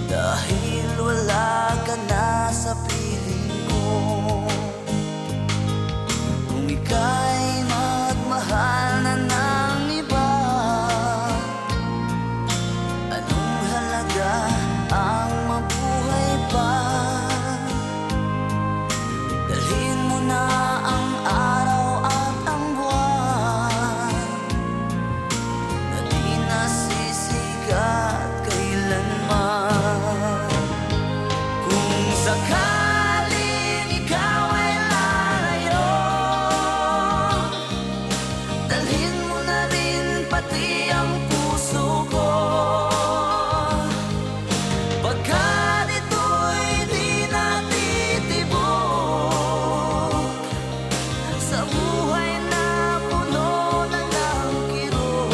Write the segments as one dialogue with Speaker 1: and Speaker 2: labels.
Speaker 1: Dahil wala ka na sa piling ko. Kung ika'y magmahal na ng iba, anong halaga ang mabuhay pa? Dalhin mo na ang araw at ang buwan na di nasisikat kailanman. Kung sakaling ikaw ay lalayo, dalhin mo na rin pati ang puso ko. Pagkat ito'y di natitibok sa buhay na puno na ng kirot.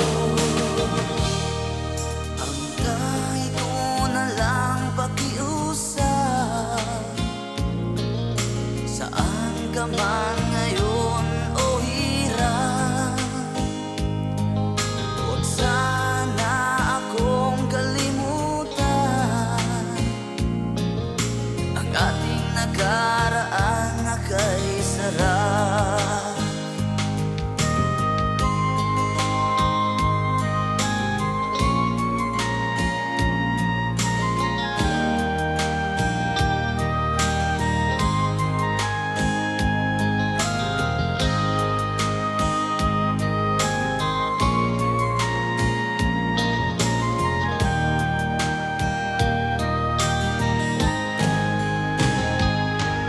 Speaker 1: Ang tanging ko na lang pakiusap, saan ka man ngayon o hirap, huwag sana akong kalimutan ang ating nakaraan na kay sarap.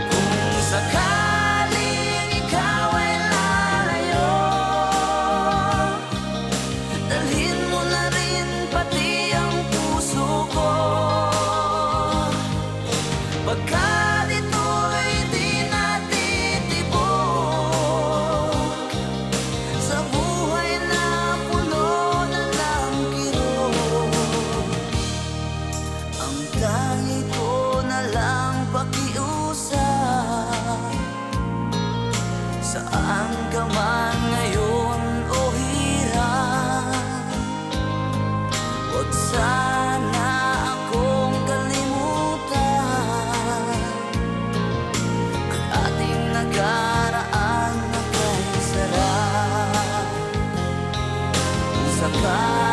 Speaker 1: Kung sakaling ikaw ay lalayo, dalhin mo na rin pati ang puso ko. Pagkat ito'y di natitibok sa buhay na puno na ng kirot. Ang tanging ko na lang pakiusap, saan ka man ngayon o hirap, huwag sana akong kalimutan ang ating nakaraan na kay sarap. Kung sakali